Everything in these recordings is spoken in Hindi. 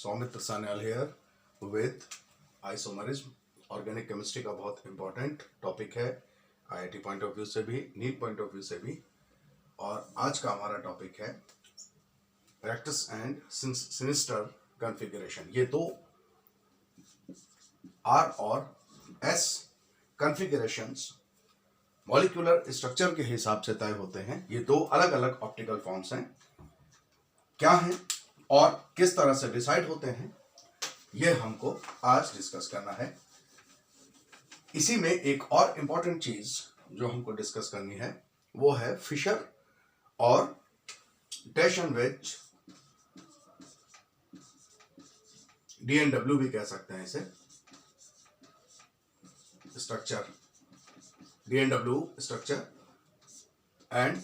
Soumitra Sanyal here with isomerism. Organic chemistry का बहुत इंपॉर्टेंट टॉपिक है आईआईटी पॉइंट ऑफ व्यू से भी, नीट पॉइंट ऑफ व्यू से भी। और आज का हमारा टॉपिक है रेक्टस एंड सिनिस्टर कॉन्फ़िगरेशन। ये दो आर और एस कॉन्फ़िगरेशंस मॉलिक्यूलर स्ट्रक्चर के हिसाब से तय होते हैं। ये दो अलग अलग ऑप्टिकल फॉर्म्स हैं, क्या हैं और किस तरह से डिसाइड होते हैं, ये हमको आज डिस्कस करना है। इसी में एक और इंपॉर्टेंट चीज जो हमको डिस्कस करनी है वो है फिशर और डैश एंड वेज, डीएनडब्ल्यू भी कह सकते हैं इसे, structure, DNW structure and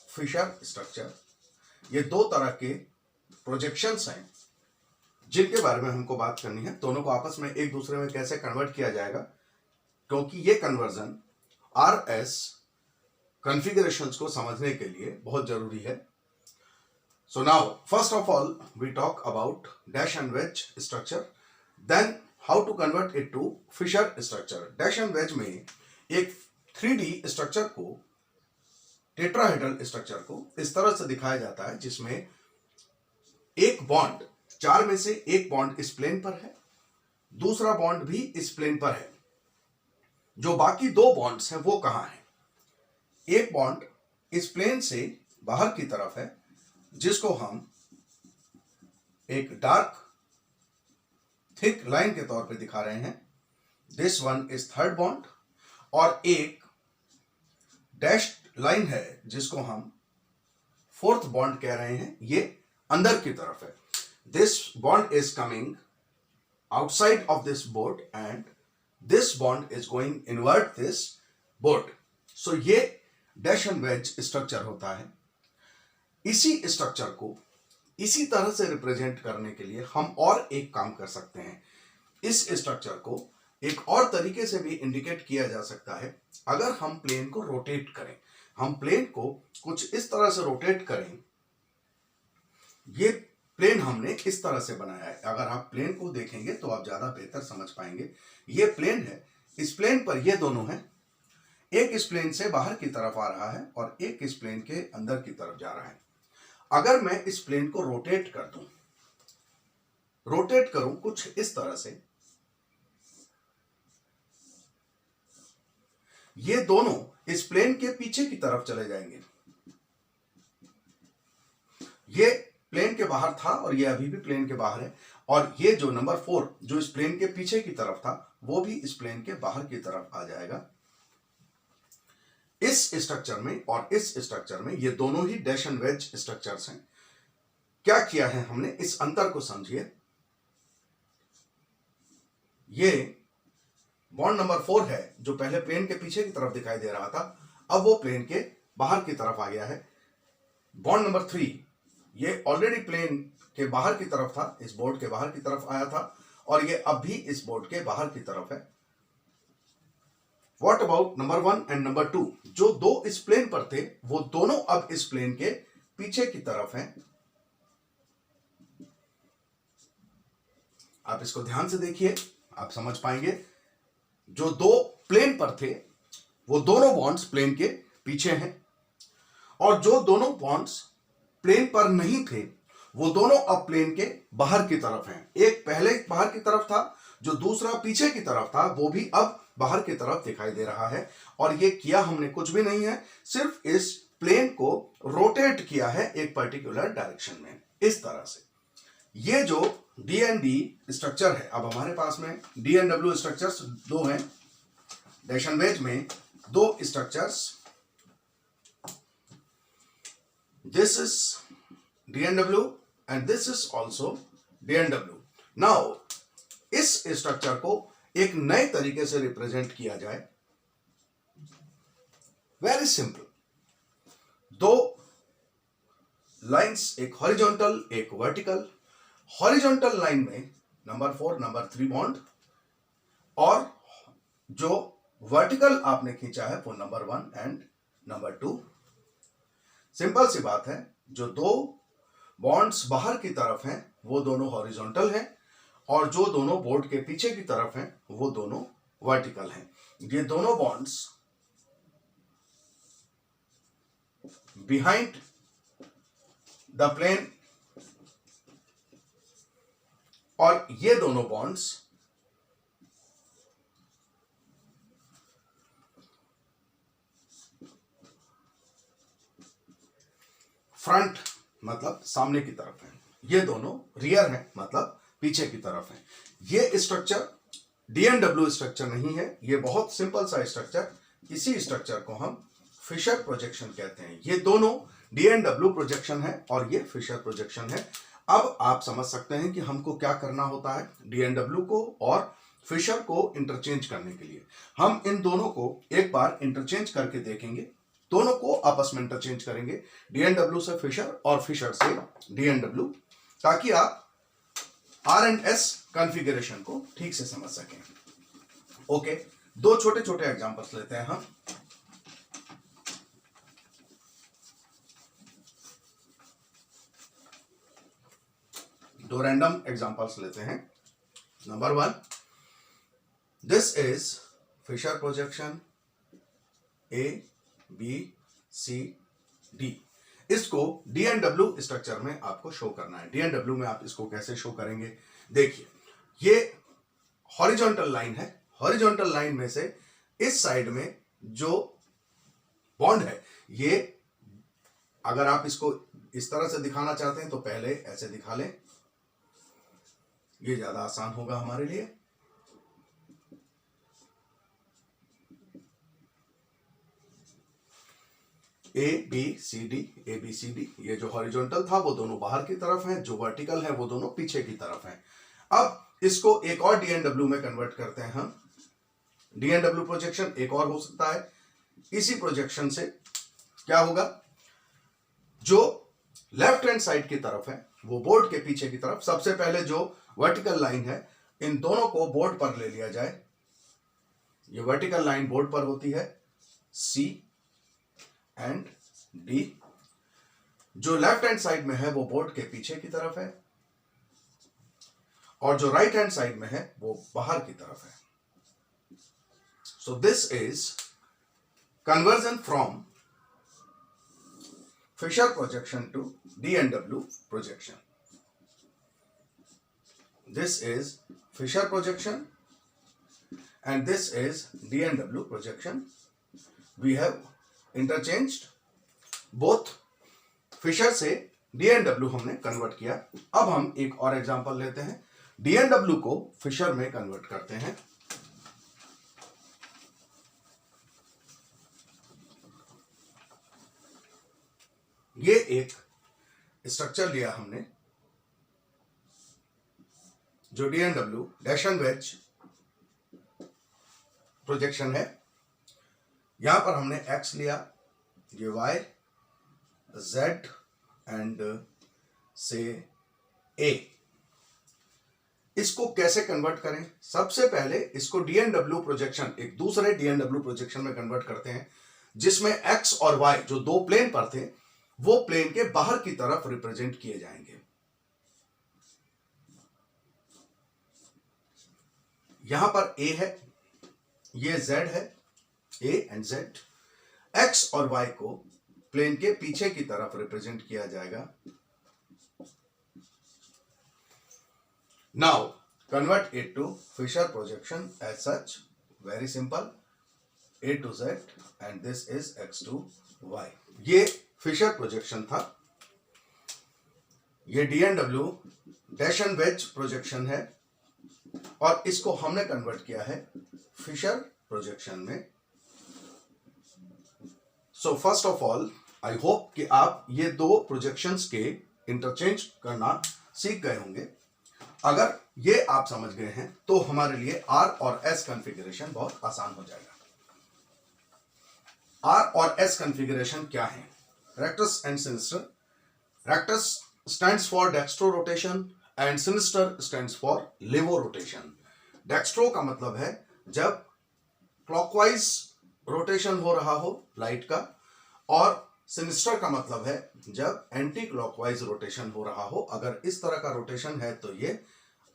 Fischer structure. ये दो तरह के प्रोजेक्शंस हैं जिनके बारे में हमको बात करनी है। दोनों को आपस में एक दूसरे में कैसे कन्वर्ट किया जाएगा, क्योंकि ये कन्वर्जन आर एस कॉन्फ़िगरेशंस को समझने के लिए बहुत जरूरी है। So now first of all we talk about dash and wedge structure, then how to convert it to Fischer structure. Dash and wedge में एक 3D स्ट्रक्चर को, टेट्राहेड्रल स्ट्रक्चर को इस तरह से दिखाया जाता है जिसमें एक बॉन्ड, चार में से एक बॉन्ड इस प्लेन पर है, दूसरा बॉन्ड भी इस प्लेन पर है। जो बाकी दो बॉन्ड्स हैं वो कहां हैं? एक बॉन्ड इस प्लेन से बाहर की तरफ है जिसको हम एक डार्क थिक लाइन के तौर पे दिखा रहे हैं, this one is third bond. और एक डैश्ड लाइन है जिसको हम फोर्थ बॉन्ड कह रहे हैं, ये अंदर की तरफ है। This bond is coming outside of this board and this bond is going invert this board. So ये डैश एंड वेज स्ट्रक्चर होता है। इसी स्ट्रक्चर को इसी तरह से रिप्रेजेंट करने के लिए हम और एक काम कर सकते हैं। इस स्ट्रक्चर को एक और तरीके से भी इंडिकेट किया जा सकता है। अगर हम प्लेन को रोटेट करें, हम प्लेन को कुछ इस तरह से रोटेट करें, ये प्लेन हमने इस तरह से बनाया है। अगर आप प्लेन को देखेंगे तो आप ज्यादा बेहतर समझ पाएंगे। ये प्लेन है, इस प्लेन पर ये दोनों हैं, एक इस प्लेन से बाहर की तरफ आ रहा है और एक इस प्लेन के अंदर की तरफ जा रहा है। अगर मैं इस प्लेन को रोटेट कर दूं, रोटेट करूं कुछ इस तरह से, ये दोनों इस प्लेन के पीछे की तरफ चले जाएंगे। ये प्लेन के बाहर था और ये अभी भी प्लेन के बाहर है। और ये जो नंबर 4 जो इस प्लेन के पीछे की तरफ था वो भी इस प्लेन के बाहर की तरफ आ जाएगा। इस स्ट्रक्चर में और इस स्ट्रक्चर में ये दोनों ही डैश एंड वेज स्ट्रक्चर्स हैं। क्या किया है हमने, इस अंतर को समझिए। ये बॉन्ड नंबर 4 है जो पहले प्लेन के पीछे की तरफ दिखाई दे रहा था, अब वो प्लेन के बाहर की तरफ आ गया है। बॉन्ड नंबर 3 ये ऑलरेडी प्लेन के बाहर की तरफ था, इस बोर्ड के बाहर की तरफ आया था और ये अब भी इस बोर्ड के बाहर की तरफ है। What about number 1 and number 2, जो दो इस प्लेन पर थे वो दोनों अब इस प्लेन के पीछे की तरफ हैं। आप इसको ध्यान से देखिए, आप समझ पाएंगे। जो दो प्लेन पर थे वो दोनों बॉन्ड्स प्लेन के पीछे हैं और जो दोनों बॉन्ड्स प्लेन पर नहीं थे वो दोनों अब प्लेन के बाहर की तरफ हैं। एक पहले बाहर की तरफ था, जो दूसरा पीछे की तरफ था वो भी अब बाहर की तरफ दिखाई दे रहा है। और ये किया हमने कुछ भी नहीं है, सिर्फ इस प्लेन को रोटेट किया है एक पर्टिकुलर डायरेक्शन में, इस तरह से। ये जो डीएनडी स्ट्रक्चर है, अब हमारे पास में डीएनडब्ल्यू स्ट्रक्चर्स दो हैं, डैश एंड वेज में दो structures, this is DNW and this is also DNW. Now इस स्ट्रक्चर को एक नए तरीके से रिप्रेजेंट किया जाए, वेरी सिंपल। दो लाइंस, एक हॉरिजॉन्टल एक वर्टिकल। हॉरिजॉन्टल लाइन में नंबर 4 नंबर 3 बॉन्ड और जो वर्टिकल आपने खींचा है वो नंबर 1 एंड नंबर 2। सिंपल सी बात है, जो दो बॉन्ड्स बाहर की तरफ हैं वो दोनों हॉरिजॉन्टल हैं, और जो दोनों बोर्ड के पीछे की तरफ हैं वो दोनों वर्टिकल हैं। ये दोनों बॉन्ड्स बिहाइंड द प्लेन, और ये दोनों बॉन्ड्स फ्रंट मतलब सामने की तरफ है, ये दोनों रियर है मतलब पीछे की तरफ है। ये स्ट्रक्चर डीएनडब्ल्यू स्ट्रक्चर नहीं है, ये बहुत सिंपल सा स्ट्रक्चर, इसी स्ट्रक्चर को हम फिशर प्रोजेक्शन कहते हैं। ये दोनों डीएनडब्ल्यू प्रोजेक्शन है और ये फिशर प्रोजेक्शन है। अब आप समझ सकते हैं कि हमको क्या करना होता है डीएनडब्ल्यू को और फिशर को इंटरचेंज करने के लिए। हम इन दोनों को एक बार इंटरचेंज करके देखेंगे, दोनों को आपस में इंटरचेंज करेंगे, डीएनडब्ल्यू से फिशर और फिशर से डीएनडब्ल्यू, ताकि आप आर एंड एस कॉन्फ़िगरेशन को ठीक से समझ सकें। ओके, दो छोटे छोटे एग्जांपल्स लेते हैं हम। दो रैंडम एग्जांपल्स लेते हैं। Number 1, this is Fischer projection A B C D. इसको डीएनडब्ल्यू स्ट्रक्चर में आपको शो करना है। डीएनडब्ल्यू में आप इसको कैसे शो करेंगे, देखिए ये हॉरिजॉन्टल लाइन है, हॉरिजॉन्टल लाइन में से इस साइड में जो बॉन्ड है, ये अगर आप इसको इस तरह से दिखाना चाहते हैं तो पहले ऐसे दिखा लें, ये ज्यादा आसान होगा हमारे लिए। ए बी सी डी, ये जो हॉरिजॉन्टल था वो दोनों बाहर की तरफ हैं, जो वर्टिकल है वो दोनों पीछे की तरफ हैं। अब इसको एक और डीएनडब्ल्यू में कन्वर्ट करते हैं हम। डीएनडब्ल्यू प्रोजेक्शन एक और हो सकता है। इसी प्रोजेक्शन से क्या होगा, जो लेफ्ट हैंड साइड की तरफ है वो बोर्ड के पीछे की तरफ, सबसे पहले जो वर्टिकल लाइन है इन दोनों को बोर्ड पर ले लिया जाए। ये वर्टिकल लाइन बोर्ड पर होती है सी एंड डी, जो लेफ्ट हैंड साइड में है वो बोर्ड के पीछे की तरफ है, और जो राइट हैंड साइड में है वो बाहर की तरफ है। So this is conversion from Fischer projection to DNW projection. This is Fischer projection and this is DNW projection. We have interchanged both. Fischer से DNW हमने कन्वर्ट किया। अब हम एक और एग्जांपल लेते हैं, DNW को फिशर में कन्वर्ट करते हैं। ये एक स्ट्रक्चर लिया हमने जो DNW dash and wedge projection है। यहां पर हमने x लिया, ये y, z एंड से a। इसको कैसे कन्वर्ट करें, सबसे पहले इसको डीएनडब्ल्यू प्रोजेक्शन, एक दूसरे डीएनडब्ल्यू प्रोजेक्शन में कन्वर्ट करते हैं, जिसमें x और y जो दो प्लेन पर थे वो प्लेन के बाहर की तरफ रिप्रेजेंट किए जाएंगे। यहां पर a है, ये z है, a एंड z। x और y को प्लेन के पीछे की तरफ रिप्रेजेंट किया जाएगा। Now convert it to Fischer projection as such, very simple, a to z and this is x to y। ये फिशर प्रोजेक्शन था। ये DNW dash and wedge projection है और इसको हमने कन्वर्ट किया है फिशर प्रोजेक्शन में। So first of all I hope कि आप ये दो प्रोजेक्शंस के इंटरचेंज करना सीख गए होंगे। अगर ये आप समझ गए हैं तो हमारे लिए आर और एस कॉन्फ़िगरेशन बहुत आसान हो जाएगा। आर और एस कॉन्फ़िगरेशन क्या है, rectus and sinister. Rectus stands for dextro rotation and sinister stands for लेवो रोटेशन। डेक्स्ट्रो का मतलब है जब क्लॉकवाइज रोटेशन हो रहा हो लाइट का, और सिनिस्टर का मतलब है जब एंटी क्लॉकवाइज रोटेशन हो रहा हो। अगर इस तरह का रोटेशन है तो ये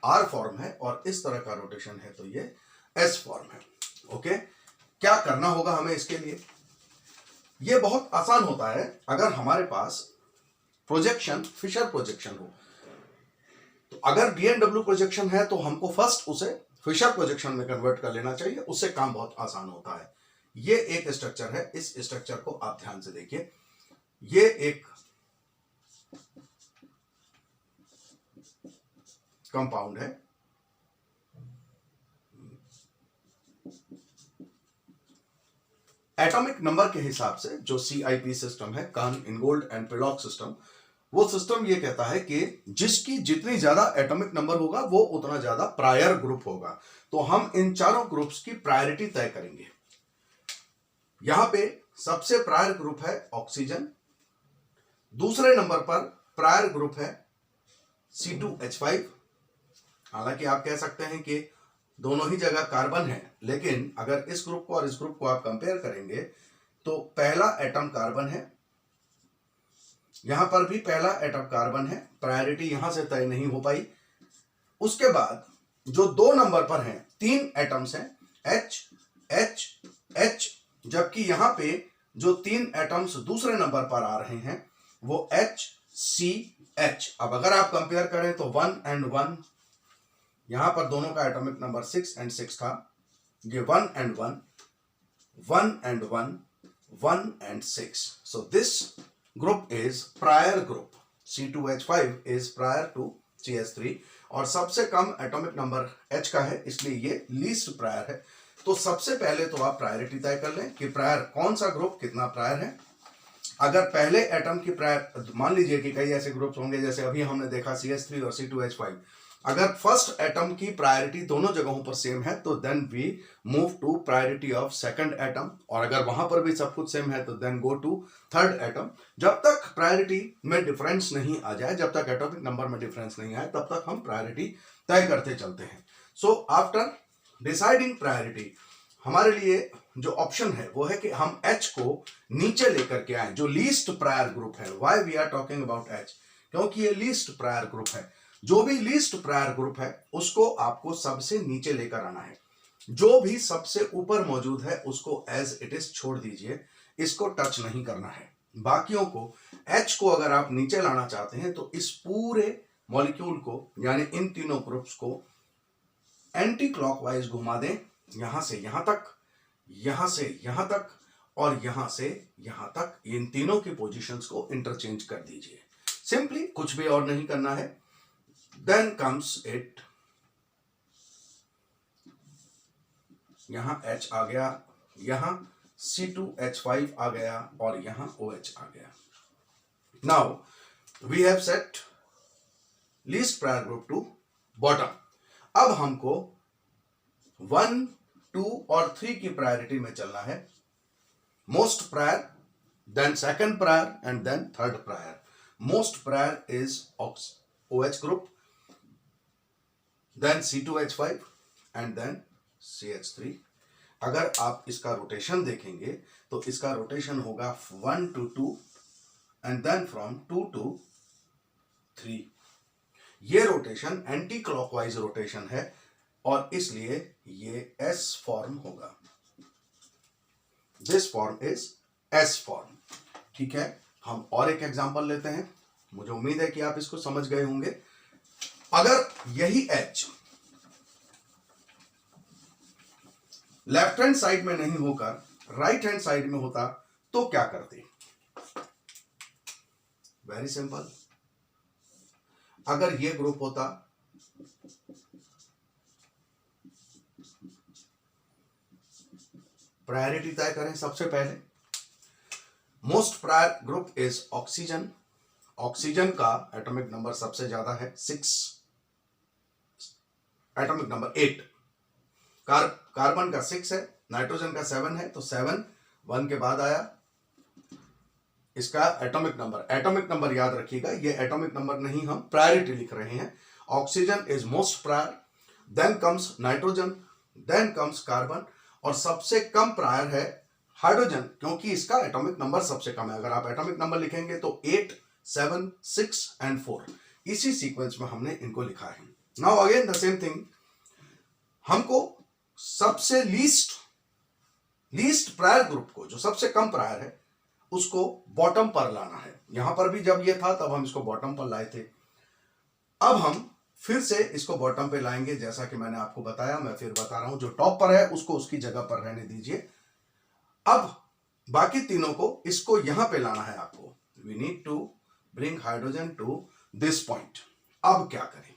आर फॉर्म है, और इस तरह का रोटेशन है तो ये एस फॉर्म है। ओके, क्या करना होगा हमें इसके लिए? ये बहुत आसान होता है। अगर हमारे पास प्रोजेक्शन फिशर प्रोजेक्शन हो, तो अगर डीएनडब्ल्यू प्रोजेक्शन है तो हमको फर्स्ट उसे फिशर प्रोजेक्शन में कन्वर्ट कर लेना चाहिए, उससे काम बहुत आसान होता है। ये एक स्ट्रक्चर है, इस स्ट्रक्चर को आप ध्यान से देखिए। ये एक कंपाउंड है, एटॉमिक नंबर के हिसाब से जो CIP सिस्टम है, कान इनगोल्ड एंड पिलॉक सिस्टम, वो सिस्टम ये कहता है कि जिसकी जितनी ज्यादा एटॉमिक नंबर होगा वो उतना ज्यादा प्रायर ग्रुप होगा। तो हम इन चारों ग्रुप्स की प्रायोरिटी तय करेंगे। यहां पे सबसे प्रायर ग्रुप है ऑक्सीजन, दूसरे नंबर पर प्रायर ग्रुप है C2H5। हालांकि आप कह सकते हैं कि दोनों ही जगह कार्बन है, लेकिन अगर इस ग्रुप को और इस ग्रुप को आप कंपेयर करेंगे तो पहला एटम कार्बन है, यहां पर भी पहला एटम कार्बन है, प्रायोरिटी यहां से तय नहीं हो पाई। उसके बाद जो 2 नंबर पर हैं, 3 एटम्स हैं, H H H, जबकि यहां पे जो 3 एटम्स दूसरे नंबर पर आ रहे हैं वो H C H। अब अगर आप कंपेयर करें तो 1 and 1, यहां पर दोनों का एटॉमिक नंबर 6 and 6 था। ये 1 and 1, 1 and 1, 1 and 6। So this group is prior group। C2H5 is prior to CH3, और सबसे कम एटॉमिक नंबर H का है, इसलिए ये लीस्ट प्रायर है। तो सबसे पहले तो आप प्रायोरिटी तय कर लें कि प्रायर कौन सा ग्रुप कितना प्रायर है। अगर पहले एटम की प्रायर, मान लीजिए कि कई ऐसे ग्रुप्स होंगे जैसे अभी हमने देखा CH3 और C2H5, अगर फर्स्ट एटम की प्रायोरिटी दोनों जगहों पर सेम है तो then we move to priority of second atom, और अगर वहां पर भी सब कुछ सेम है तो then go to third atom. जब तक प्रायोरिटी में डिफरेंस नहीं आ जाए, जब तक एटॉमिक नंबर में डिफरेंस नहीं आए, तब तक हम प्रायोरिटी तय करते चलते हैं। सो आफ्टर डिसाइडिंग प्रायोरिटी, हमारे लिए जो ऑप्शन है वो है कि हम H को नीचे लेकर के आए, जो लीस्ट प्रायर ग्रुप है। Why we are talking about H? क्योंकि ये लीस्ट प्रायर ग्रुप है। जो भी लीस्ट प्रायर ग्रुप है उसको आपको सबसे नीचे लेकर आना है। जो भी सबसे ऊपर मौजूद है उसको एज इट इज छोड़ दीजिए, इसको टच नहीं करना है। बाकियों को, H को अगर आप नीचे लाना चाहते हैं तो इस पूरे मॉलिक्यूल को, यानी इन तीनों ग्रुप्स को एंटी क्लॉकवाइज घुमा दें, यहां से यहां तक, यहां से यहां तक, और यहां से यहां तक। इन तीनों की पोजीशंस को इंटरचेंज कर दीजिए। सिंपली, कुछ भी और नहीं करना है। देन कम्स इट, यहां H आ गया, यहां C2H5 आ गया, और यहां OH आ गया। Now we have set least prior group to bottom. अब हमको 1, 2 और 3 की प्रायोरिटी में चलना है। Most prior, then second prior, and then third prior. Most prior is OH group, then C2H5 and then CH3। अगर आप इसका रोटेशन देखेंगे तो इसका रोटेशन होगा 1 to 2 and then from 2 to 3। ये रोटेशन एंटी क्लॉकवाइज रोटेशन है और इसलिए ये S फॉर्म होगा। This form is S form. ठीक है, हम और एक एग्जांपल लेते हैं। मुझे उम्मीद है कि आप इसको समझ गए होंगे। अगर यही H लेफ्ट हैंड साइड में नहीं होकर राइट हैंड साइड में होता तो क्या करते? Very simple. अगर ये ग्रुप होता, प्रायोरिटी तय करें सबसे पहले। Most prior group is oxygen. Oxygen का एटॉमिक नंबर सबसे ज्यादा है 6, एटॉमिक नंबर 8। कार्बन का 6 है, नाइट्रोजन का 7 है, तो 7 1 के बाद आया। इसका एटॉमिक नंबर याद रखिएगा, ये एटॉमिक नंबर नहीं, हम प्रायोरिटी लिख रहे हैं। Oxygen is most prior, then comes nitrogen, then comes carbon, और सबसे कम प्रायर है हाइड्रोजन, क्योंकि इसका एटॉमिक नंबर सबसे कम है, अगर आप एटॉमिक नंबर लिखेंगे तो 8, 7, 6 एंड 4, इसी सीक्वेंस में हमने इनको लिखा है। Now again the same thing, हमको सबसे लीस्ट प्रायर ग्रुप को, जो सबसे कम प्रायर है, उसको बॉटम पर लाना है। यहां पर भी जब ये था तब हम इसको बॉटम पर लाए थे, अब हम फिर से इसको बॉटम पे लाएंगे। जैसा कि मैंने आपको बताया, मैं फिर बता रहा हूं, जो टॉप पर है उसको उसकी जगह पर रहने दीजिए। अब बाकी तीनों को इसको यहां पे लाना है आपको। We need to bring hydrogen to this point. अब क्या करें,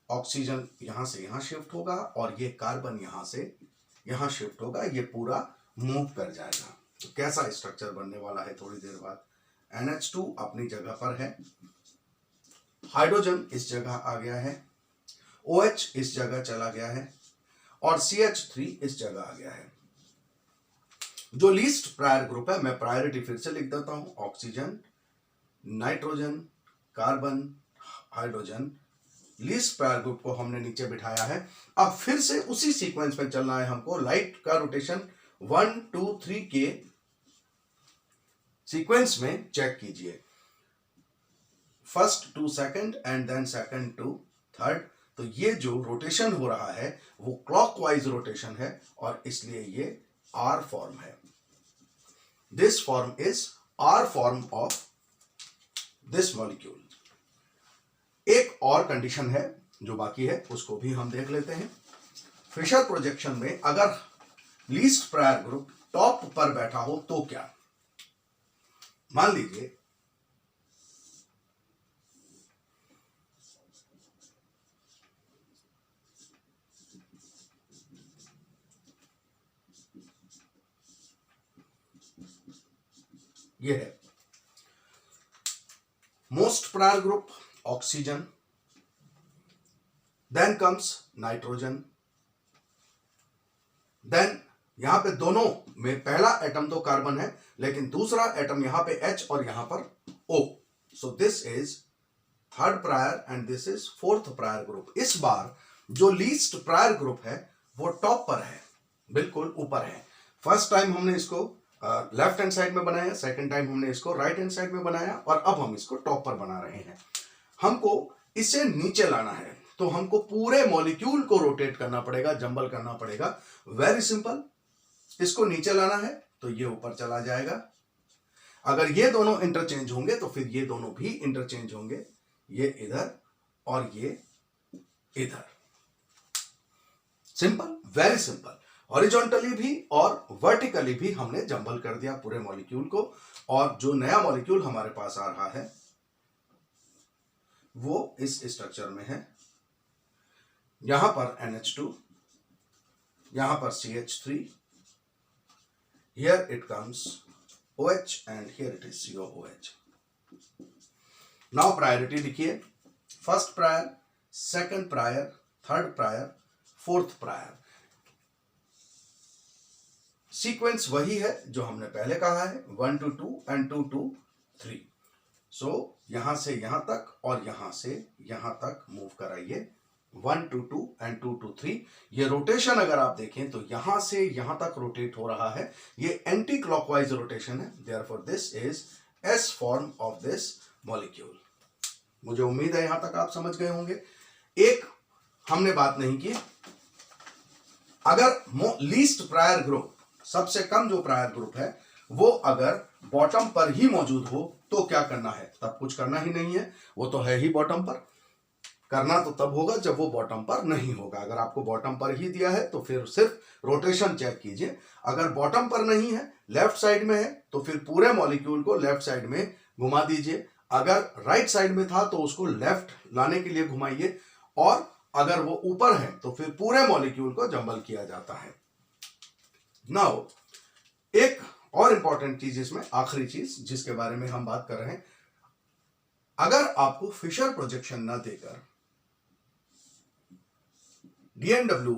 ऑक्सीजन यहां से यहां शिफ्ट होगा और ये कार्बन यहां से यहां शिफ्ट होगा, ये पूरा मूव कर जाएगा। तो कैसा स्ट्रक्चर बनने वाला है थोड़ी देर बाद। NH2 अपनी जगह पर है, हाइड्रोजन इस जगह आ गया है, OH इस जगह चला गया है और CH3 इस जगह आ गया है। जो लीस्ट प्रायर ग्रुप है, मैं प्रायोरिटी फिर से लिख देता हूं, oxygen, nitrogen, carbon, hydrogen, least prior group को हमने नीचे बिठाया है। अब फिर से उसी सीक्वेंस में चलना है हमको। लाइट का रोटेशन 1, 2, 3 के सीक्वेंस में चेक कीजिए, first to second and then second to third. तो ये जो रोटेशन हो रहा है वो क्लॉकवाइज रोटेशन है और इसलिए ये R फॉर्म है। This form is R form of this molecule. एक और कंडीशन है जो बाकी है, उसको भी हम देख लेते हैं। फिशर प्रोजेक्शन में अगर लीस्ट प्रायर ग्रुप टॉप पर बैठा हो तो क्या, मान लीजिए ये है most prior group oxygen, then comes nitrogen, then यहां पे दोनों में पहला एटम तो कार्बन है लेकिन दूसरा एटम यहां पे H और यहां पर O। So this is third prior and this is fourth prior group. इस बार जो लीस्ट प्रायर ग्रुप है वो टॉप पर है, बिल्कुल ऊपर है। फर्स्ट टाइम हमने इसको लेफ्ट हैंड साइड में बनाया, सेकंड टाइम हमने इसको राइट हैंड साइड में बनाया और अब हम इसको टॉप पर बना रहे हैं। हमको इसे नीचे लाना है तो हमको पूरे मॉलिक्यूल को रोटेट करना पड़ेगा, जंबल करना पड़ेगा। वेरी सिंपल, इसको नीचे लाना है तो ये ऊपर चला जाएगा। अगर ये दोनों इंटरचेंज होंगे तो फिर ये दोनों भी इंटरचेंज होंगे, ये इधर और ये इधर। Simple, very simple. हॉरिजॉन्टली भी और वर्टिकली भी हमने जंबल कर दिया पूरे मॉलिक्यूल को और जो नया मॉलिक्यूल हमारे पास आ रहा है वो इस स्ट्रक्चर में है। यहां पर NH2, यहां पर CH3, here it comes OH and here it is COOH। now priority लिखिए, first prior, second prior, third prior, fourth prior. Sequence वही है जो हमने पहले कहा है, 1 to 2 and 2 to 3। सो यहां से यहां तक और यहां से यहां तक मूव कराइए, 1 to 2 and 2 to 3। ये रोटेशन अगर आप देखें तो यहां से यहां तक रोटेट हो रहा है, ये एंटी क्लॉकवाइज रोटेशन है। Therefore this is S form of this molecule. मुझे उम्मीद है यहां तक आप समझ गए होंगे। एक हमने बात नहीं की, अगर लीस्ट प्रायर ग्रुप, सबसे कम जो प्रायर ग्रुप है, वो अगर बॉटम पर ही मौजूद हो तो क्या करना है। तब कुछ करना ही नहीं है, वो तो है ही बॉटम पर। करना तो तब होगा जब वो बॉटम पर नहीं होगा। अगर आपको बॉटम पर ही दिया है तो फिर सिर्फ रोटेशन चेक कीजिए। अगर बॉटम पर नहीं है, लेफ्ट साइड में है, तो फिर पूरे मॉलिक्यूल को लेफ्ट साइड में घुमा दीजिए। अगर राइट साइड में था तो उसको लेफ्ट लाने के लिए घुमाइए और अगर वो ऊपर है तो फिर पूरे मॉलिक्यूल को जंबल किया जाता है। नाउ एक और इंपॉर्टेंट चीज इसमें, आखिरी चीज जिसके बारे में हम बात कर रहे हैं, अगर आपको फिशर प्रोजेक्शन ना देकर DNW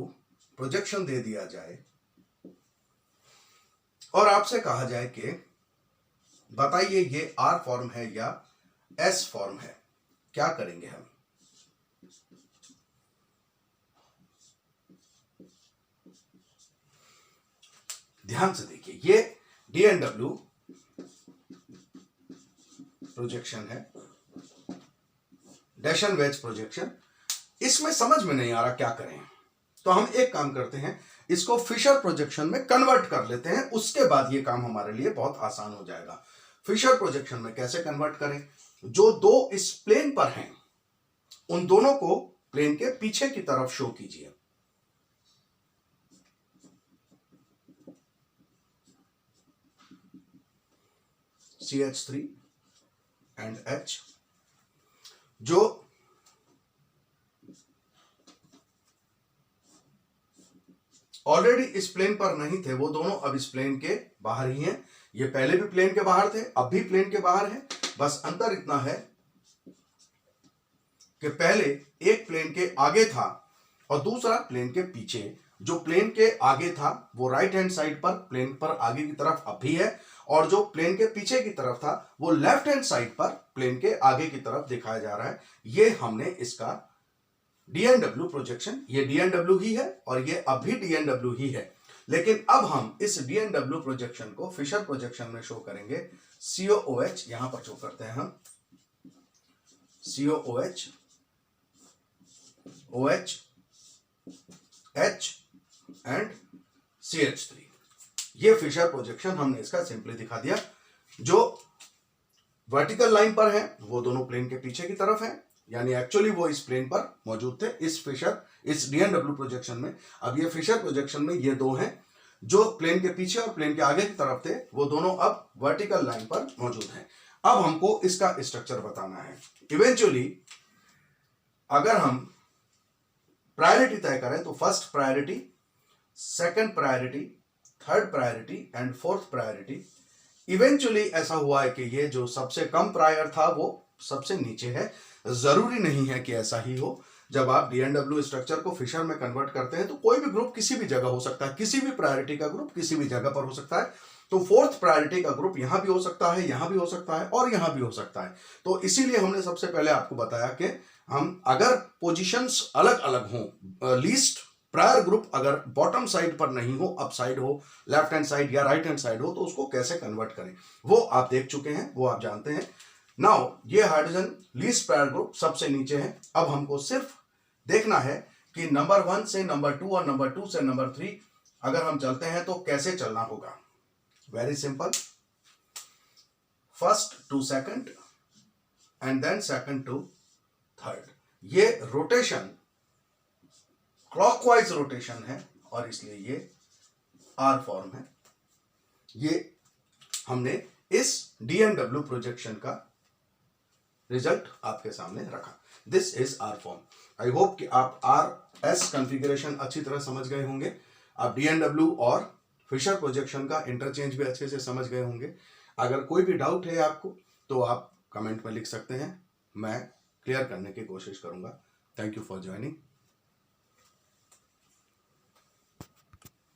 प्रोजेक्शन दे दिया जाए और आपसे कहा जाए कि बताइए ये R फॉर्म है या S फॉर्म है, क्या करेंगे हम। ध्यान से देखिए, ये DNW प्रोजेक्शन है, डैश एंड वेज प्रोजेक्शन। इसमें समझ में नहीं आ रहा क्या करें, तो हम एक काम करते हैं, इसको फिशर प्रोजेक्शन में कन्वर्ट कर लेते हैं, उसके बाद ये काम हमारे लिए बहुत आसान हो जाएगा। फिशर प्रोजेक्शन में कैसे कन्वर्ट करें? जो दो इस प्लेन पर हैं उन दोनों को प्लेन के पीछे की तरफ शो कीजिए। CH3 एंड H जो ऑलरेडी इस प्लेन पर नहीं थे वो दोनों अब इस प्लेन के बाहर ही हैं। ये पहले भी प्लेन के बाहर थे, अब भी प्लेन के बाहर हैं। बस अंतर इतना है कि पहले एक प्लेन के आगे था और दूसरा प्लेन के पीछे। जो प्लेन के आगे था वो राइट हैंड साइड पर प्लेन पर आगे की तरफ अब भी है, और जो प्लेन के पीछे की तरफ था वो लेफ्ट हैंड साइड पर प्लेन के आगे की तरफ दिखाया जा रहा है। ये हमने इसका DNW प्रोजेक्शन, ये DNW ही है और ये अब भी DNW ही है। लेकिन अब हम इस DNW प्रोजेक्शन को फिशर प्रोजेक्शन में शो करेंगे। COOH यहां पर शो करते हैं हम, COOH, OH, H and CH3। ये फिशर प्रोजेक्शन हमने इसका सिंपली दिखा दिया। जो वर्टिकल लाइन पर है वो दोनों प्लेन के पीछे की तरफ है, यानी एक्चुअली वो इस प्लेन पर मौजूद थे इस DNW प्रोजेक्शन में। अब ये फिशर प्रोजेक्शन में ये दो हैं जो प्लेन के पीछे और प्लेन के आगे की तरफ थे, वो दोनों अब वर्टिकल लाइन पर मौजूद हैं। अब हमको इसका स्ट्रक्चर बताना है। इवेंचुअली अगर हम प्रायोरिटी तय करें तो first priority, second priority, third priority and fourth priority. Eventually ऐसा हुआ है कि ये जो सबसे कम प्रायर था वो सबसे नीचे है। जरूरी नहीं है कि ऐसा ही हो। जब आप DNW स्ट्रक्चर को फिशर में कन्वर्ट करते हैं तो कोई भी ग्रुप किसी भी जगह हो सकता है, किसी भी प्रायोरिटी का ग्रुप किसी भी जगह पर हो सकता है। तो फोर्थ प्रायोरिटी का ग्रुप यहां भी हो सकता है, यहां भी हो सकता है और यहां भी हो सकता है। तो इसीलिए हमने सबसे पहले आपको बताया कि हम अगर पोजीशंस अलग अलग हों, लीस्ट प्रायर ग्रुप अगर बॉटम साइड पर नहीं हो, अप साइड हो, लेफ्ट हैंड साइड या राइट हैंड साइड हो, तो उसको कैसे कन्वर्ट करें वो आप देख चुके हैं, वो आप जानते हैं। नाउ ये हाइड्रोजन लीस्ट प्रायर ग्रुप सबसे नीचे है। अब हमको सिर्फ देखना है कि नंबर 1 से नंबर 2 और नंबर 2 से नंबर 3 अगर हम चलते हैं तो कैसे चलना होगा। Very simple, first to second and then second to third. ये रोटेशन क्लॉकवाइज रोटेशन है और इसलिए ये आर फॉर्म है। ये हमने इस DNW प्रोजेक्शन का रिजल्ट आपके सामने रखा। This is R form. I hope कि आप RS कॉन्फ़िगरेशन अच्छी तरह समझ गए होंगे। आप DNW और फिशर प्रोजेक्शन का इंटरचेंज भी अच्छे से समझ गए होंगे। अगर कोई भी डाउट है आपको तो आप कमेंट में लिख सकते हैं, मैं क्लियर करने की कोशिश करूंगा। Thank you for joining.